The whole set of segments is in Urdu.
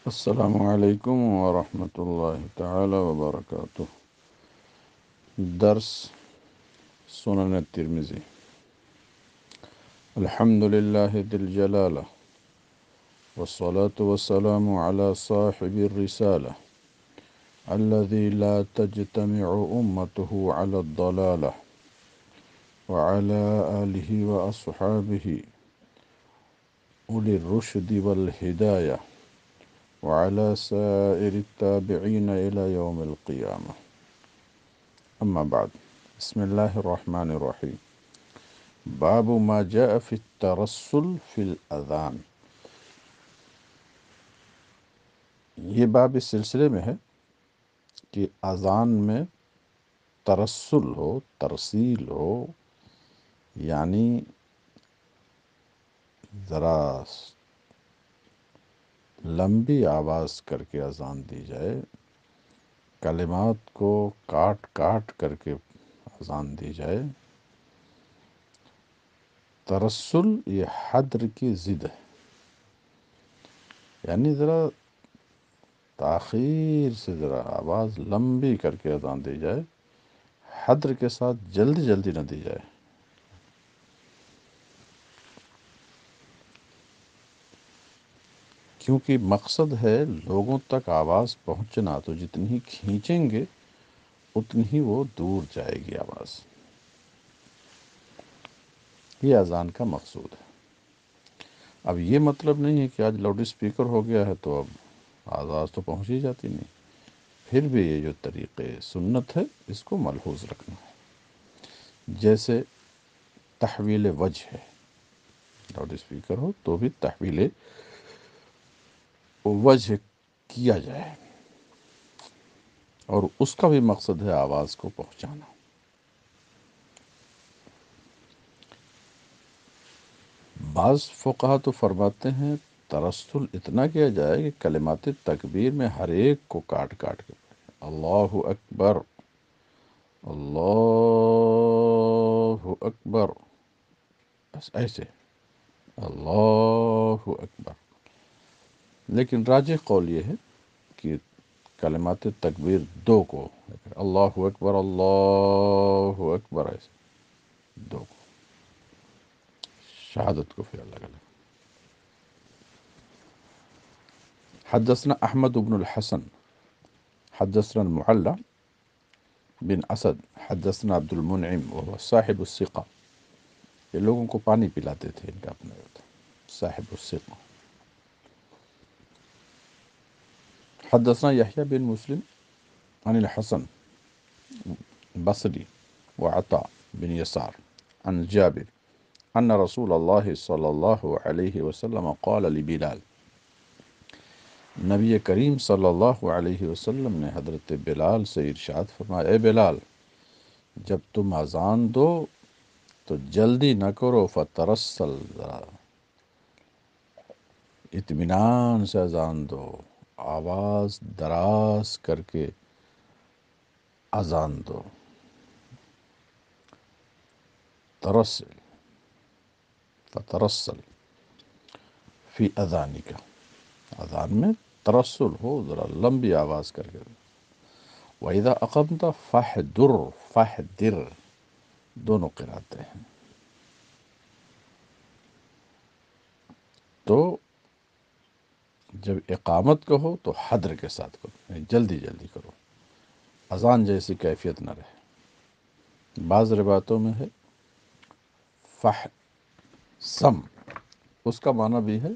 السلام علیکم ورحمۃ اللہ تعالی وبرکاتہ۔ درس سنن الترمذی۔ الحمد للہ ذی الجلالہ والصلاة والسلام علی صاحب الرسالہ الذی لا تجتمع امته علی الضلالہ وعلی آلہ واصحابہ اولی الرشد والہدایہ وعلى سائر التابعین الی یوم القیامہ۔ اما بعد، بسم اللہ الرحمن الرحیم۔ باب ما جاء فی الترسل فی الاذان۔ یہ باب اس سلسلے میں ہے کہ اذان میں ترسل ہو، ترسیل ہو، یعنی ذرا لمبی آواز کر کے اذان دی جائے، کلمات کو کاٹ کاٹ کر کے اذان دی جائے۔ ترسل یہ حدر کی ضد ہے، یعنی ذرا تاخیر سے ذرا آواز لمبی کر کے اذان دی جائے، حدر کے ساتھ جلدی جلدی نہ دی جائے۔ کیونکہ مقصد ہے لوگوں تک آواز پہنچنا، تو جتنی ہی کھینچیں گے اتنی ہی وہ دور جائے گی آواز۔ یہ اذان کا مقصود ہے۔ اب یہ مطلب نہیں ہے کہ آج لاؤڈ اسپیکر ہو گیا ہے تو اب آواز تو پہنچ ہی جاتی نہیں۔ پھر بھی یہ جو طریقے سنت ہے اس کو ملحوظ رکھنا ہے۔ جیسے تحویل وجہ ہے، لاؤڈ اسپیکر ہو تو بھی تحویل وجہ کیا جائے، اور اس کا بھی مقصد ہے آواز کو پہنچانا۔ بعض فقہا تو فرماتے ہیں ترسل اتنا کیا جائے کہ کلمات تکبیر میں ہر ایک کو کاٹ کاٹ کے پڑھے۔ اللہ اکبر، اللہ اکبر، بس ایسے اللہ اکبر۔ لیکن راجح قول یہ ہے کہ کلمات تکبیر دو کو، اللہ اکبر اللہ اکبر، ایسے دو کو، شہادت کو پھر الگ الگ۔ حدثنا احمد بن الحسن حدثنا المعلى بن اسد حدثنا عبد المنعم وهو صاحب الثقة، یہ لوگوں کو پانی پلاتے تھے، ان کا اپنا ہوتا صاحب الثقة۔ حدثنا يحيى بن مسلم عن الحسن بصري وعطاء بن يسار عن جابر ان رسول اللہ صلی اللہ علیہ وسلم قال لبلال، نبی کریم صلی اللہ علیہ وسلم نے حضرت بلال سے ارشاد فرمایا، اے بلال، جب تم اذان دو تو جلدی نہ کرو، فترسل، ذرا اطمینان سے اذان دو، آواز دراز کر کے اذان دو۔ ترسل، فترسل فی اذانک، اذان میں ترسل ہو، ذرا لمبی آواز کر کے۔ وَإِذَا أَقَمْتَ فَاحْذُرْ، فَاحْذِرْ دونوں قرأتیں ہیں۔ تو جب اقامت کہو تو حدر کے ساتھ کرو، یعنی جلدی جلدی کرو، اذان جیسی کیفیت نہ رہے۔ بعض روایتوں میں ہے فحسم، اس کا معنی بھی ہے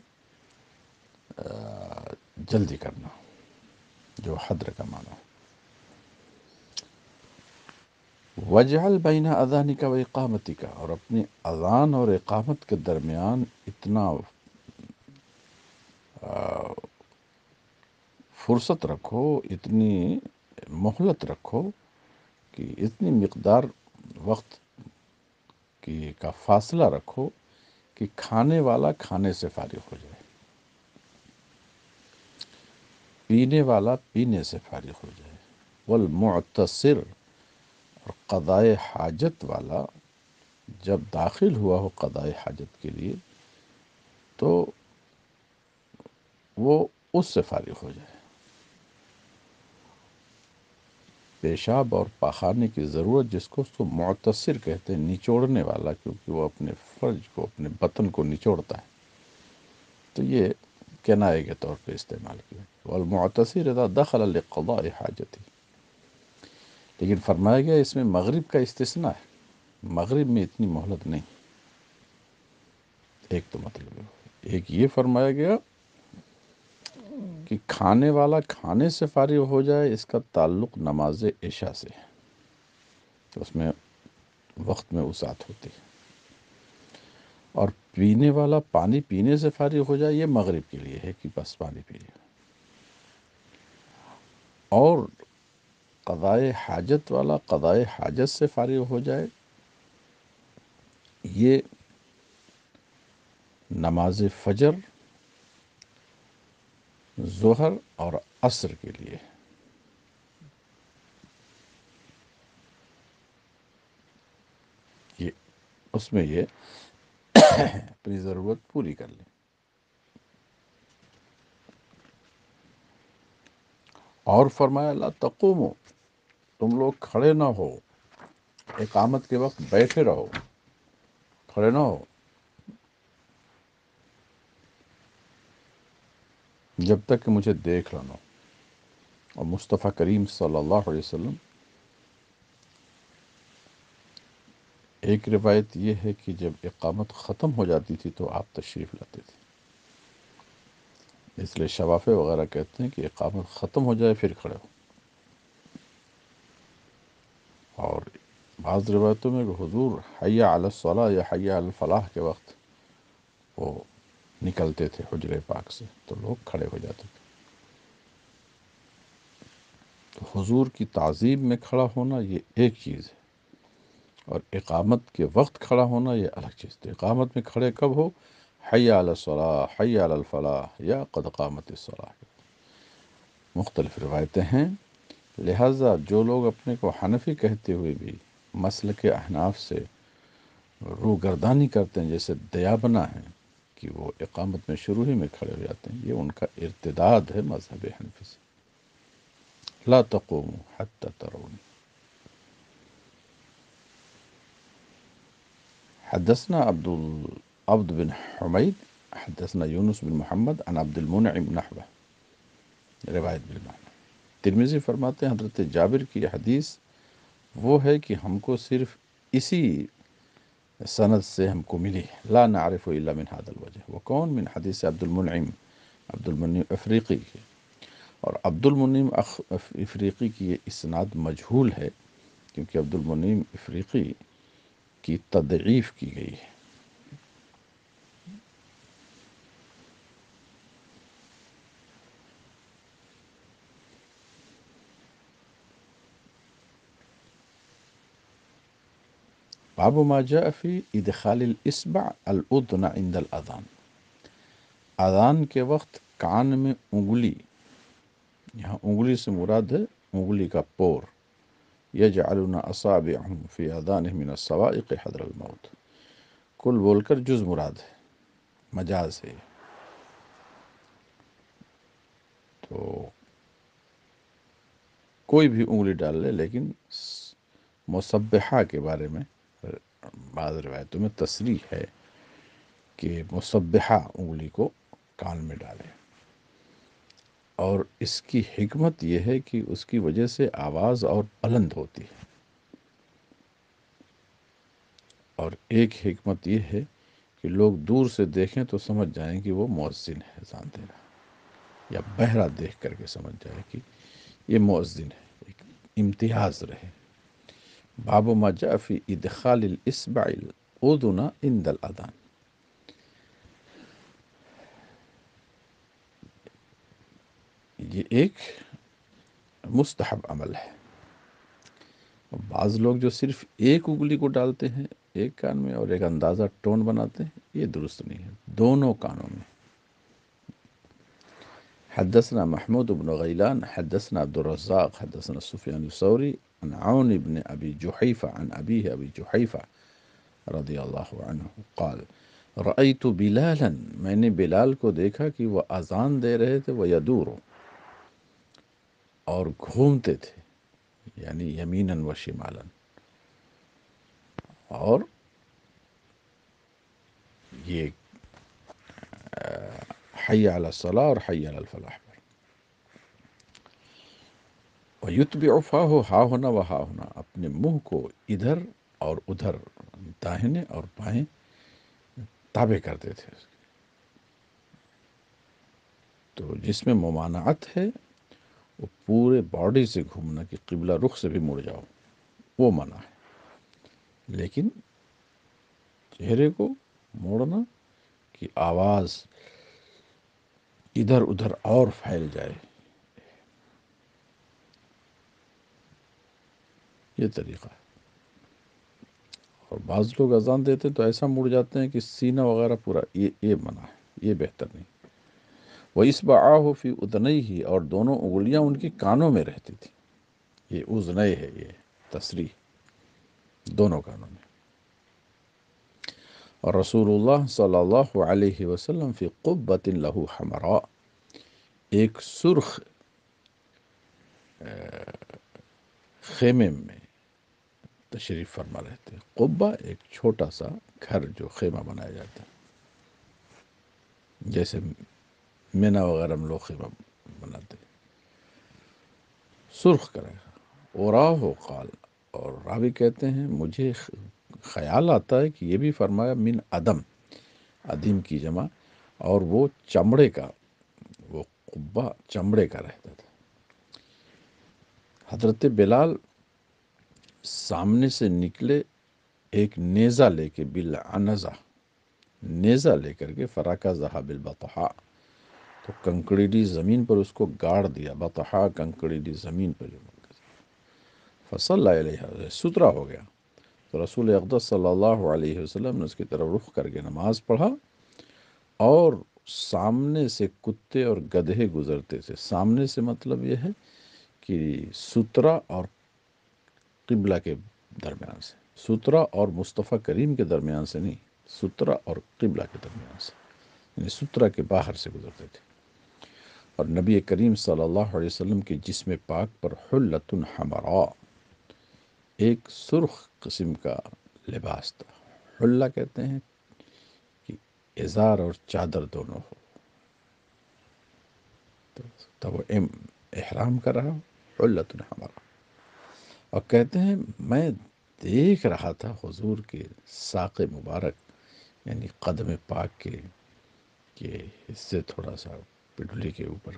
جلدی کرنا، جو حدر کا معنی ہے۔ وَاجْعَلْ بَيْنَ أَذَانِكَ وَإِقَامَتِكَ، اور اپنی اذان اور اقامت کے درمیان اتنا فرصت رکھو، اتنی مہلت رکھو کہ اتنی مقدار وقت کی کا فاصلہ رکھو کہ کھانے والا کھانے سے فارغ ہو جائے، پینے والا پینے سے فارغ ہو جائے، والمعتصر، اور قضائے حاجت والا جب داخل ہوا ہو قضائے حاجت کے لیے تو وہ اس سے فارغ ہو جائے۔ پیشاب اور پاخانے کی ضرورت جس کو، اس کو معتصر کہتے ہیں، نچوڑنے والا، کیونکہ وہ اپنے فرج کو، اپنے بطن کو نچوڑتا ہے، تو یہ کنائے کے طور پہ استعمال کیا۔ والمعتصر اذا دخل لقضاء حاجتی، لیکن فرمایا گیا اس میں مغرب کا استثناء ہے، مغرب میں اتنی مہلت نہیں۔ ایک تو مطلب ہے، ایک یہ فرمایا گیا کہ کھانے والا کھانے سے فارغ ہو جائے، اس کا تعلق نماز عشاء سے ہے، تو اس میں وقت میں وسعت ہوتی ہے۔ اور پینے والا پانی پینے سے فارغ ہو جائے، یہ مغرب کے لیے ہے کہ بس پانی پی لیا۔ اور قضائے حاجت والا قضائے حاجت سے فارغ ہو جائے، یہ نماز فجر، ظہر اور عصر کے لیے ہے۔ یہ اس میں یہ اپنی ضرورت پوری کر لیں۔ اور فرمایا لا تقوموا، تم لوگ کھڑے نہ ہو، اقامت کے وقت بیٹھے رہو، کھڑے نہ ہو جب تک کہ مجھے دیکھ نہ لو۔ اور مصطفیٰ کریم صلی اللہ علیہ وسلم، ایک روایت یہ ہے کہ جب اقامت ختم ہو جاتی تھی تو آپ تشریف لاتے تھے، اس لیے شوافع وغیرہ کہتے ہیں کہ اقامت ختم ہو جائے پھر کھڑے ہو۔ اور بعض روایتوں میں کہ حضور حی علی الصلاح یا حی علی الفلاح کے وقت وہ نکلتے تھے حجرے پاک سے، تو لوگ کھڑے ہو جاتے تھے۔ تو حضور کی تعظیم میں کھڑا ہونا یہ ایک چیز ہے، اور اقامت کے وقت کھڑا ہونا یہ الگ چیز ہے۔ اقامت میں کھڑے کب ہو؟ حی علی الصلاح، حی علی الفلاح یا قد قامت الصلاح، مختلف روایتیں ہیں۔ لہٰذا جو لوگ اپنے کو حنفی کہتے ہوئے بھی مسلک احناف سے روگردانی کرتے ہیں، جیسے دیابنا ہے کہ وہ اقامت میں شروع ہی میں کھڑے ہو جاتے ہیں، یہ ان کا ارتداد ہے مذہب حنفی سے۔ لا تقوموا حتی ترون۔ حدثنا عبد بن حمید حدثنا یونس بن محمد عن عبد المنعم نحوہ، روایت بالمعنی۔ ترمذی فرماتے ہیں حضرت جابر کی حدیث وہ ہے کہ ہم کو صرف اسی سند سے ہم کو ملی، لا نعرف الا من هذا الوجہ۔ وہ کون؟ من حدیث عبد المنعم افریقی کی۔ اور عبد المنعم افریقی کی یہ اسناد مجہول ہے، کیونکہ عبد المنعم افریقی کی تضعیف کی گئی ہے۔ باب ما جاء فی ادخال الاصبع الاذن عند الاذان، اذان کے وقت کان میں انگلی، یہاں انگلی سے مراد ہے انگلی کا پور، یجعلون اصابعهم فی اذانهم من الصواعق حذر الموت، کل بول کر جز مراد ہے، مجاز ہے۔ تو کوئی بھی انگلی ڈال لے، لیکن مسبحہ کے بارے میں بعض روایتوں میں تصریح ہے کہ مسبحہ انگلی کو کان میں ڈالے، اور اس کی حکمت یہ ہے کہ اس کی وجہ سے آواز اور بلند ہوتی ہے، اور ایک حکمت یہ ہے کہ لوگ دور سے دیکھیں تو سمجھ جائیں کہ وہ مؤذن ہے اذان دے رہا، یا بہرا دیکھ کر کے سمجھ جائے کہ یہ مؤذن ہے، ایک امتیاز رہے۔ باب ما جاء فی ادخال الاصبع الاذن عند الاذان، یہ ایک مستحب عمل ہے۔ بعض لوگ جو صرف ایک انگلی کو ڈالتے ہیں ایک کان میں اور ایک اندازہ ٹون بناتے ہیں، یہ درست نہیں ہے، دونوں کانوں میں۔ حدثنا محمود بن غیلان حدثنا عبد الرزاق حدثنا سفیان الثوری عن عون بن ابی جحیفہ عن ابیہ ابی جحیفہ رضی اللہ عنہ قال رأیت بلالا، میں نے بلال کو دیکھا کہ وہ اذان دے رہے تھے، وہ یدور، اور گھومتے تھے، یعنی یمیناً و شمالاً، اور یہ حی علی الصلاح اور حی علی الفلاح پر. وَيُتْبِعُ فَاهُ ہا ہونا و ہا ہونا، اپنے منہ کو ادھر اور ادھر، داہنے اور بائیں تابع کرتے تھے. تو جس میں ممانعت ہے وہ پورے باڈی سے گھومنا، کہ قبلہ رخ سے بھی مڑ جاؤ، وہ منع ہے. لیکن چہرے کو موڑنا کہ آواز ادھر ادھر اور پھیل جائے، یہ طریقہ ہے. اور بعض لوگ اذان دیتے ہیں تو ایسا مڑ جاتے ہیں کہ سینہ وغیرہ پورا، یہ منع ہے، یہ بہتر نہیں. وَإِصْبَعَاهُ فِي أُذْنَيْهِ، اور دونوں انگلیاں ان کی کانوں میں رہتی تھی. یہ اذنئی ہے، یہ تصریح، دونوں کانوں میں. اور رسول اللہ صلی اللہ علیہ وسلم فی قبۃ لہ حمراء، ایک سرخ خیمے میں تشریف فرما رہتے ہیں. قبہ ایک چھوٹا سا گھر جو خیمہ بنایا جاتا ہے، جیسے مینا وغیرہ میں لوگ خیمہ بناتے ہیں. سرخ کرے گا. اوراہ قال، اور راوی کہتے ہیں مجھے خیال آتا ہے کہ یہ بھی فرمایا من عدم، عدیم کی جمع، اور وہ چمڑے کا، وہ قبہ چمڑے کا رہتا تھا. حضرت بلال سامنے سے نکلے ایک نیزہ لے کے، بالعنزہ، نیزہ لے کر کے، فراکزہ بالبطحاء، تو کنکریلی زمین پر اس کو گاڑ دیا. بطحاء کنکریلی زمین پر جو فصلی علیہ، سترا ہو گیا. تو رسول اقدس صلی اللہ علیہ وسلم نے اس کی طرف رخ کر کے نماز پڑھا، اور سامنے سے کتے اور گدھے گزرتے تھے. سامنے سے مطلب یہ ہے کہ سترا اور قبلہ کے درمیان سے، سترا اور مصطفیٰ کریم کے درمیان سے نہیں، سترا اور قبلہ کے درمیان سے، یعنی سترا کے باہر سے گزرتے تھے. اور نبی کریم صلی اللہ علیہ وسلم کے جسم پاک پر حلۃ حمراء، ایک سرخ قسم کا لباس تھا. حلہ کہتے ہیں کہ ازار اور چادر دونوں ہو، تو وہ احرام کر رہا ہو، حلۃ حمراء. اور کہتے ہیں میں دیکھ رہا تھا حضور کے ساق مبارک، یعنی قدم پاک کے حصے تھوڑا سا پڈلی کے اوپر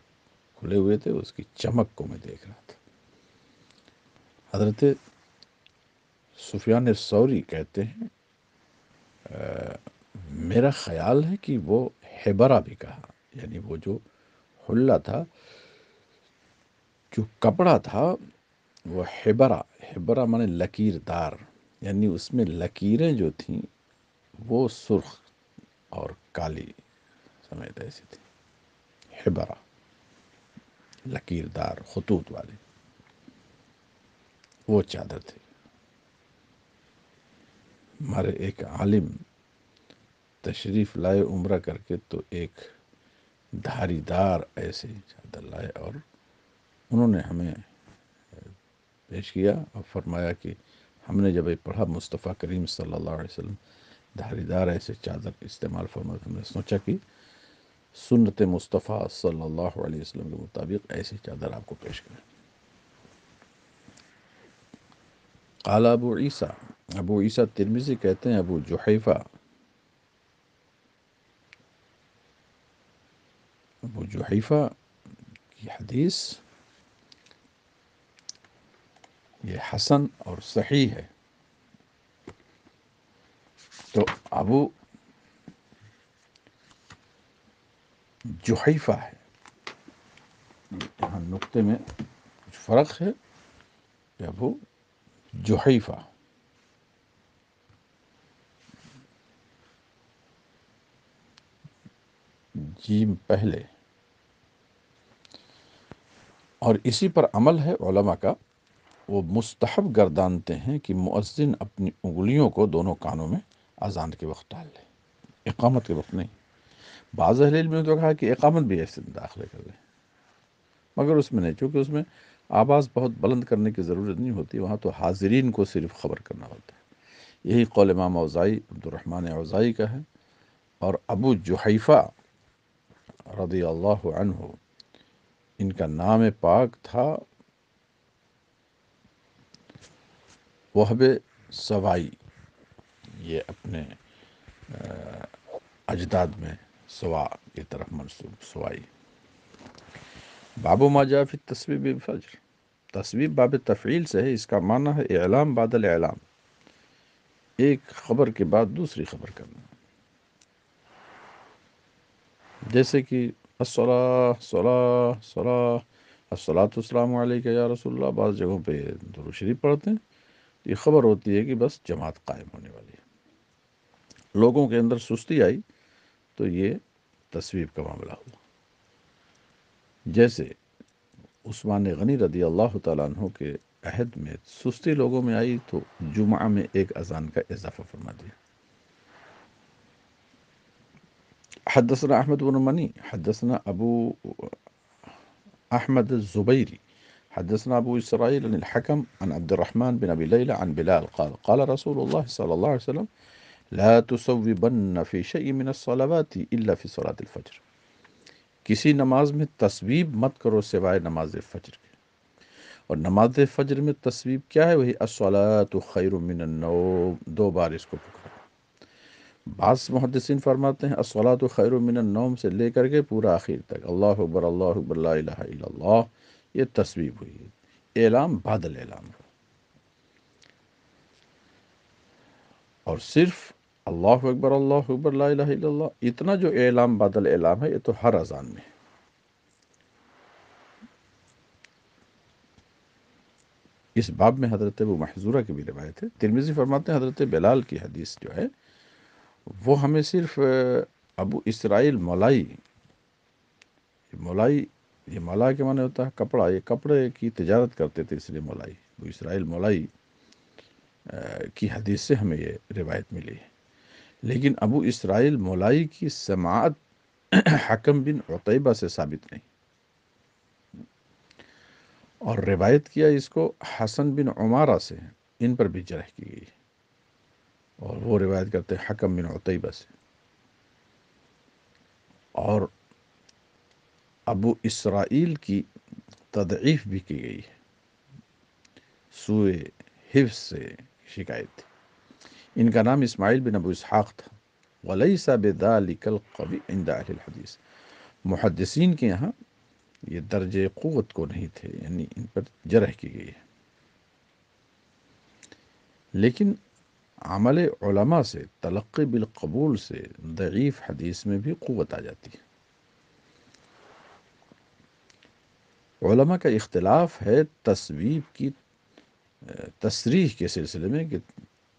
کھلے ہوئے تھے، اس کی چمک کو میں دیکھ رہا تھا. حضرت سفیان الثوری کہتے ہیں میرا خیال ہے کہ وہ حبرہ بھی کہا، یعنی وہ جو حلہ تھا، جو کپڑا تھا، وہ حبرہ مانے لکیر دار، یعنی اس میں لکیریں جو تھیں وہ سرخ اور کالی سمیت ایسی تھی. حبرہ، لکیر دار خطوط والی، وہ چادر تھی. ہمارے ایک عالم تشریف لائے عمرہ کر کے، تو ایک دھاری دار ایسے چادر لائے، اور انہوں نے ہمیں پیش کیا اور فرمایا کہ ہم نے جب یہ پڑھا مصطفیٰ کریم صلی اللہ علیہ وسلم دھاری دار ایسے چادر استعمال فرماتے، ہم نے سوچا کہ سنت مصطفیٰ صلی اللہ علیہ وسلم کے مطابق ایسی چادر آپ کو پیش کریں. قال ابو عیسیٰ، ابو عیسیٰ ترمذی کہتے ہیں ابو جحیفہ کی حدیث یہ حسن اور صحیح ہے. تو ابو جحیفہ ہے، یہاں نقطے میں کچھ فرق ہے، کہ ابو جحیفہ، جیم پہلے. اور اسی پر عمل ہے علماء کا، وہ مستحب گردانتے ہیں کہ مؤذن اپنی انگلیوں کو دونوں کانوں میں اذان کے وقت ڈال لے. اقامت کے وقت نہیں. بعض اہل علم نے تو کہا کہ اقامت بھی ایسے داخلے کر لیں، مگر اس میں نہیں، چونکہ اس میں آواز بہت بلند کرنے کی ضرورت نہیں ہوتی، وہاں تو حاضرین کو صرف خبر کرنا ہوتا ہے. یہی قول امام اوزائی عبد الرحمن اوزائی کا ہے. اور ابو جحیفہ رضی اللہ عنہ، ان کا نام پاک تھا وہب سوائی، یہ اپنے اجداد میں سوا کی طرف منسوب سوائی. باب ما جاء فی التسبیح بالفجر، تسبیح باب تفعیل سے ہے، اس کا معنی ہے اعلام بعد الاعلام، ایک خبر کے بعد دوسری خبر کرنا. جیسے کہ الصلاۃ صلاۃ صلاۃ الصلاۃ والسلام علیک یا رسول اللہ، بعض جگہوں پہ درود شریف پڑھتے ہیں، یہ خبر ہوتی ہے کہ بس جماعت قائم ہونے والی ہے. لوگوں کے اندر سستی آئی تو یہ تسبیح کا معاملہ ہوا. جیسے عثمان غنی رضی اللہ تعالیٰ عنہ کے عہد میں سستی لوگوں میں آئی تو جمعہ میں ایک اذان کا اضافہ فرما دیا. حدثنا احمد بن منی حدثنا ابو احمد الزبيري حدثنا ابو اسرائيل عن الحكم عن عبد الرحمن بن ابي ليلى عن بلال قال قال رسول الله صلى الله عليه وسلم لا تصوبن في شيء من الصلوات الا في صلاة الفجر، کسی نماز میں تسویب مت کرو سوائے نماز فجر کے. اور نماز فجر میں تسویب کیا ہے؟ وہی الصلاۃ خیر من النوم، 2 بار اس کو پکڑا. بعض محدثین فرماتے ہیں الصلاۃ خیر من النوم سے لے کر کے پورا آخر تک اللہ اکبر لا الہ الا اللہ، یہ تسبیح ہوئی ہے، اعلام بعد الاعلام. اور صرف اللہ اکبر لا الہ الا اللہ، اتنا جو اعلام بعد الاعلام ہے یہ تو ہر اذان میں ہے. اس باب میں حضرت ابو محذورہ کی بھی روایت ہے. ترمذی فرماتے ہیں حضرت بلال کی حدیث جو ہے وہ ہمیں صرف ابو اسرائیل مولائی، یہ مولا کے معنی ہوتا ہے کپڑا، یہ کپڑے کی تجارت کرتے تھے اس لیے مولائی، ابو اسرائیل مولائی کی حدیث سے ہمیں یہ روایت ملی ہے. لیکن ابو اسرائیل مولائی کی سماعت حکم بن عتیبہ سے ثابت نہیں، اور روایت کیا اس کو حسن بن عمارہ سے، ان پر بھی جرح کی گئی، اور وہ روایت کرتے ہیں حکم بن عتیبہ سے. اور ابو اسرائیل کی تضعیف بھی کی گئی ہے، سوء حفظ سے شکایت تھی. ان کا نام اسماعیل بن ابو اسحاق تھا. وَلَيْسَ بِذَلِكَ الْقَوِيِّ عِنْدَ أَهْلِ الْحَدِيثِ، محدثین کے یہاں یہ درجے قوت کو نہیں تھے، یعنی ان پر جرح کی گئی ہے. لیکن عمل علماء سے، تلقی بالقبول سے ضعیف حدیث میں بھی قوت آ جاتی ہے. علماء کا اختلاف ہے تسویب کی تصریح کے سلسلے میں کہ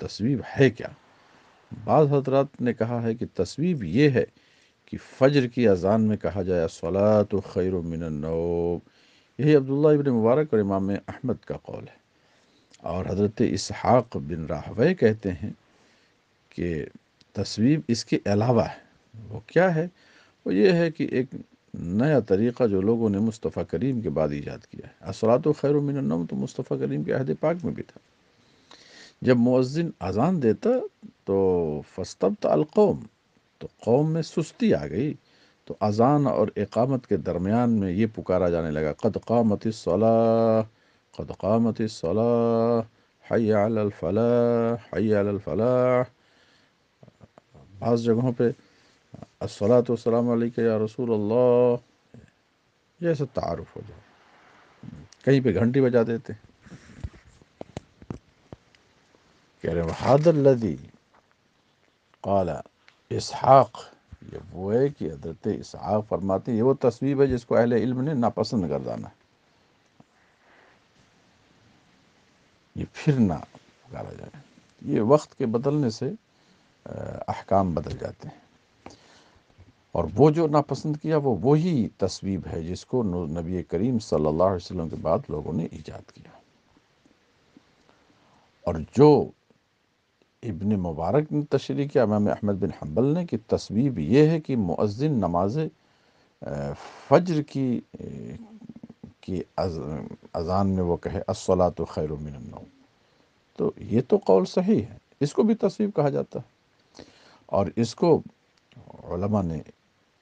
تسویب ہے کیا. بعض حضرات نے کہا ہے کہ تسویب یہ ہے کہ فجر کی اذان میں کہا جائے الصلاۃ خیر من النوم، یہی عبداللہ ابن مبارک اور امام احمد کا قول ہے. اور حضرت اسحاق بن راہوے کہتے ہیں کہ تسویب اس کے علاوہ ہے. وہ کیا ہے؟ وہ یہ ہے کہ ایک نیا طریقہ جو لوگوں نے مصطفیٰ کریم کے بعد ایجاد کیا ہے. الصلاۃ خیر من النوم تو مصطفیٰ کریم کے عہد پاک میں بھی تھا. جب مؤذن اذان دیتا تو فاستبطأ القوم، تو قوم میں سستی آ گئی، تو اذان اور اقامت کے درمیان میں یہ پکارا جانے لگا قد قامت الصلاۃ قد قامت الصلاۃ حی علی الفلاح حی علی الفلاح. بعض جگہوں پہ الصلاۃ والسلام علیک یا رسول اللہ جیسا تعارف ہو جائے، کہیں پہ گھنٹی بجا دیتے. کہہ رہے ہیں حاضر الذی قال اسحاق، یہ وہ ہے کہ حضرت اسحاق فرماتے ہیں یہ وہ تسویب ہے جس کو اہل علم نے ناپسند گردانا ہے، یہ پھر نہ پکارا جائے. یہ وقت کے بدلنے سے احکام بدل جاتے ہیں، اور وہ جو ناپسند کیا وہ وہی تسویب ہے جس کو نبی کریم صلی اللہ علیہ وسلم کے بعد لوگوں نے ایجاد کیا. اور جو ابن مبارک نے تشریح کیا، امام احمد بن حنبل نے، کہ تصویب یہ ہے کہ مؤذن نماز فجر کی اذان میں وہ کہے الصلاۃ خیر من النوم، تو یہ تو قول صحیح ہے، اس کو بھی تصویب کہا جاتا ہے، اور اس کو علماء نے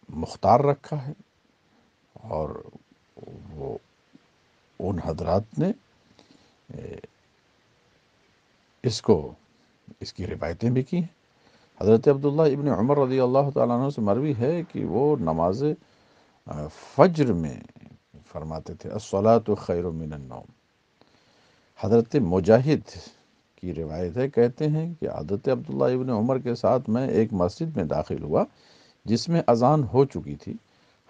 مختار رکھا ہے، اور وہ ان حضرات نے اس کی روایتیں بھی کی ہیں۔ حضرت عبداللہ ابن عمر رضی اللہ تعالیٰ عنہ سے مروی ہے کہ وہ نماز فجر میں فرماتے تھے الصلاۃ خیر من النوم۔ حضرت مجاہد کی روایت ہے، کہتے ہیں کہ حضرت عبداللہ ابن عمر کے ساتھ میں ایک مسجد میں داخل ہوا جس میں اذان ہو چکی تھی،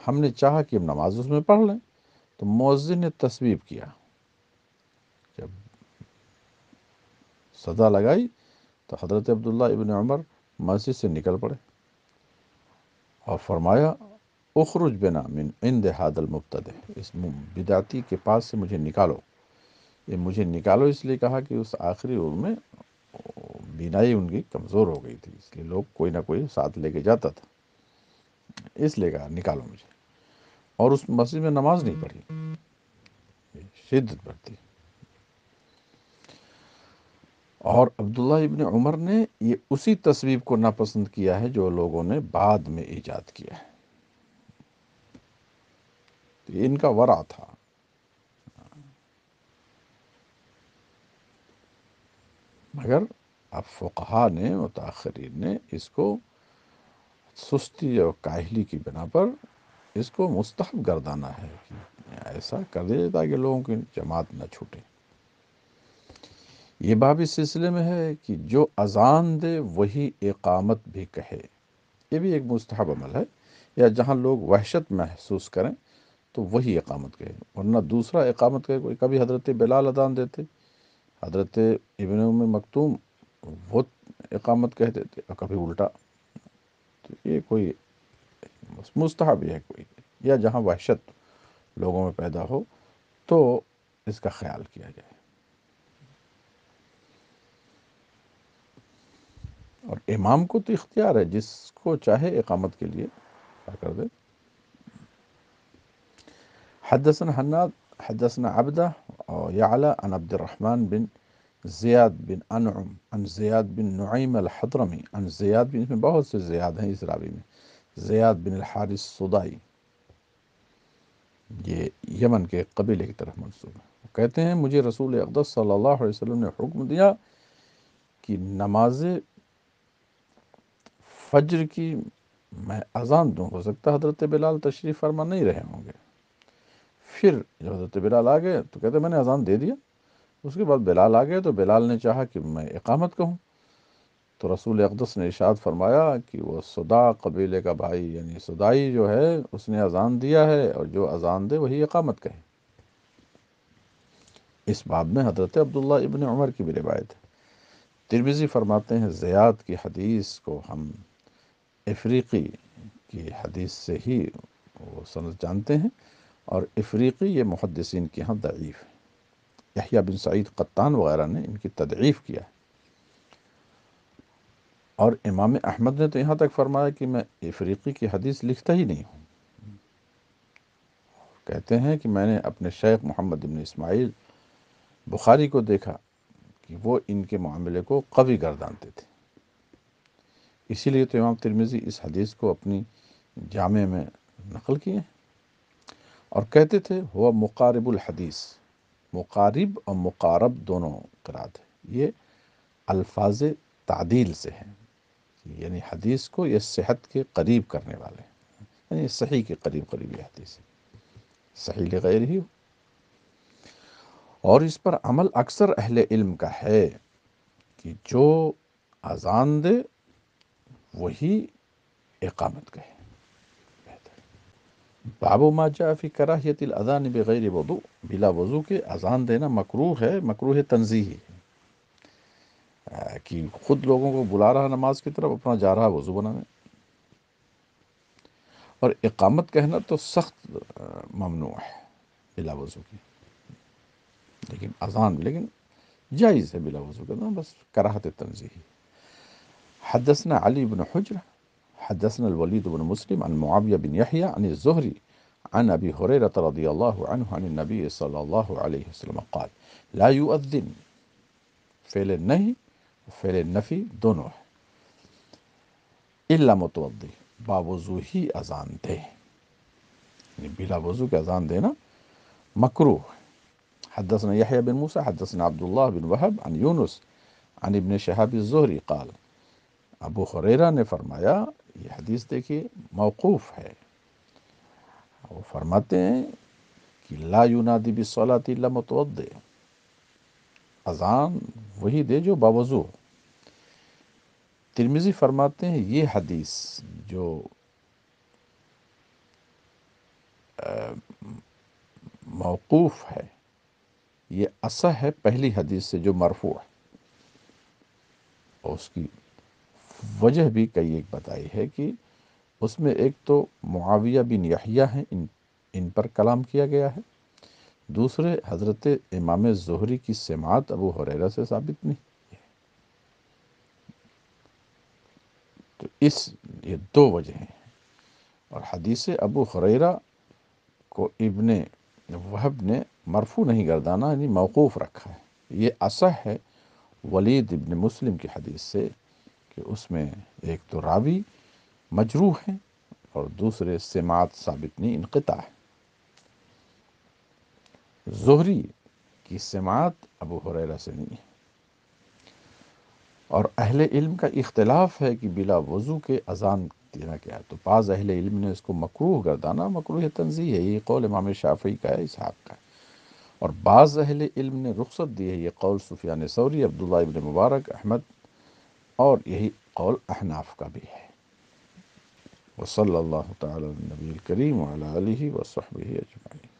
ہم نے چاہا کہ ہم نماز اس میں پڑھ لیں، تو مؤذن نے تصویب کیا، جب صدا لگائی تو حضرت عبداللہ ابن عمر مسجد سے نکل پڑے اور فرمایا اخرج بنا من عند هذا المبتدع، اس بدعتی کے پاس سے مجھے نکالو۔ یہ مجھے نکالو اس لیے کہا کہ اس آخری عمر میں بینائی ان کی کمزور ہو گئی تھی، اس لیے لوگ کوئی نہ کوئی ساتھ لے کے جاتا تھا، اس لیے کہا نکالو مجھے، اور اس مسجد میں نماز نہیں پڑھی، شدت برتی۔ اور عبداللہ ابن عمر نے یہ اسی تصویب کو ناپسند کیا ہے جو لوگوں نے بعد میں ایجاد کیا ہے، تو یہ ان کا ورع تھا۔ مگر اب فقہا نے، متاخرین نے اس کو سستی اور کاہلی کی بنا پر اس کو مستحب گردانا ہے کہ ایسا کر دیا تاکہ لوگوں کی جماعت نہ چھوٹے۔ یہ باب اس سلسلے میں ہے کہ جو اذان دے وہی اقامت بھی کہے، یہ بھی ایک مستحب عمل ہے، یا جہاں لوگ وحشت محسوس کریں تو وہی اقامت کہے، ورنہ دوسرا اقامت کہے۔ کوئی کبھی حضرت بلال اذان دیتے، حضرت ابن ام مکتوم وہ اقامت کہتے تھے، اور کبھی الٹا، تو یہ کوئی مستحب ہے کوئی، یا جہاں وحشت لوگوں میں پیدا ہو تو اس کا خیال کیا جائے۔ اور امام کو تو اختیار ہے، جس کو چاہے اقامت کے لیے کیا کر دے۔ حدثنا حناد حدثنا عبدہ اور یعلا عن عبد الرحمن بن زیاد بن انعم عن زیاد بن نعیم الحضرمی عن زیاد بن، اس میں بہت سے زیاد ہیں اس راوی میں، زیاد بن الحارث صدائی، یہ یمن کے ایک قبیلے کی طرف منسوب ہے۔ وہ کہتے ہیں مجھے رسول اقدس صلی اللہ علیہ وسلم نے حکم دیا کہ نماز فجر کی میں اذان دوں، ہو سکتا حضرت بلال تشریف فرما نہیں رہے ہوں گے۔ پھر جب حضرت بلال آ گئے تو کہتے میں نے اذان دے دیا، اس کے بعد بلال آ گئے تو بلال نے چاہا کہ میں اقامت کہوں، تو رسول اقدس نے ارشاد فرمایا کہ وہ صدا قبیلے کا بھائی یعنی صدائی جو ہے اس نے اذان دیا ہے، اور جو اذان دے وہی اقامت کہے۔ اس باب میں حضرت عبداللہ ابن عمر کی بھی روایت ہے۔ ترمذی فرماتے ہیں زیاد کی حدیث کو ہم افریقی کی حدیث سے ہی وہ سند جانتے ہیں، اور افریقی یہ محدثین کے ہاں ضعیف ہے، یحییٰ بن سعید قطان وغیرہ نے ان کی تضعیف کیا ہے، اور امام احمد نے تو یہاں تک فرمایا کہ میں افریقی کی حدیث لکھتا ہی نہیں ہوں۔ کہتے ہیں کہ میں نے اپنے شیخ محمد بن اسماعیل بخاری کو دیکھا کہ وہ ان کے معاملے کو قوی گردانتے تھے، اسی لیے تو امام ترمذی اس حدیث کو اپنی جامع میں نقل کیے ہیں، اور کہتے تھے وہ مقارب الحدیث، مقارب اور مقارب دونوں قرات ہے، یہ الفاظ تعدیل سے ہیں، یعنی حدیث کو یہ صحت کے قریب کرنے والے، یعنی صحیح کے قریب قریب یہ حدیث ہے، صحیح لغیر ہی ہو۔ اور اس پر عمل اکثر اہل علم کا ہے کہ جو اذان دے وہی اقامت کہے۔ باب ما جاء فی کراہیت الاذان بغیر وضوء، بلا وضو کے اذان دینا مکروہ ہے، مکروہ تنزیہی ہے، کہ خود لوگوں کو بلا رہا نماز کی طرف، اپنا جا رہا وضو بنانے۔ اور اقامت کہنا تو سخت ممنوع ہے بلا وضو کی، لیکن اذان لیکن جائز ہے بلا وضو کرنا، بس کراہت تنزیہی۔ حدثنا علی بن حجر حدثنا الولید بن مسلم عن معاویہ بن یحییٰ عن الزہری عن ابی ہریرہ رضی اللہ عنہ عن النبی صلی اللہ علیہ وسلم قال لا یؤذن، فعل نہیں فعل نفی دونوں ہے، الا متوضی، باوضو ہی اذان دے، یعنی بلا وضو کے اذان دینا مکروہ ہے۔ حدثنا یحییٰ بن موسیٰ حدثنا عبداللہ بن وہب عن یونس عن ابن شہاب الزہری قال، ابو ہریرہ نے فرمایا، یہ حدیث دیکھیے موقوف ہے، وہ فرماتے ہیں کہ لا ینادی بالصلاۃ الا متوضئ، اذان وہی دے جو باوضو ہو۔ ترمذی فرماتے ہیں یہ حدیث جو موقوف ہے یہ اصح ہے پہلی حدیث سے جو مرفوع ہے، اور اس کی وجہ بھی کئی ایک بتائی ہے کہ اس میں ایک تو معاویہ بن یحییٰ ہیں، ان پر کلام کیا گیا ہے، دوسرے حضرت امام زہری کی سماعت ابو ہریرہ سے ثابت نہیں، تو یہ دو وجہ ہیں۔ اور حدیث ابو ہریرہ کو ابن وہب نے مرفوع نہیں گردانا، یعنی موقوف رکھا ہے۔ یہ اصح ہے ولید ابن مسلم کی حدیث سے کہ اس میں ایک تو راوی مجروح ہیں اور دوسرے سماعت ثابت نہیں، انقطاع ہے۔ زہری کی سماعت ابو ہریرہ سے نہیں ہے، اور اہل علم کا اختلاف ہے کہ بلا وضو کے اذان دینا کیا ہے، تو بعض اہل علم نے اس کو مکروہ گردانا، مکروہ تنزیہ ہے، یہ قول امام شافعی کا ہے، اسحاق کا ہے، اور بعض اہل علم نے رخصت دی ہے، یہ قول سفیان ثوری، عبداللہ ابن مبارک، احمد، اور یہی قول احناف کا بھی ہے۔ وصلی اللہ تعالی علی النبی الکریم وعلی آلہ وصحبہ اجمعین۔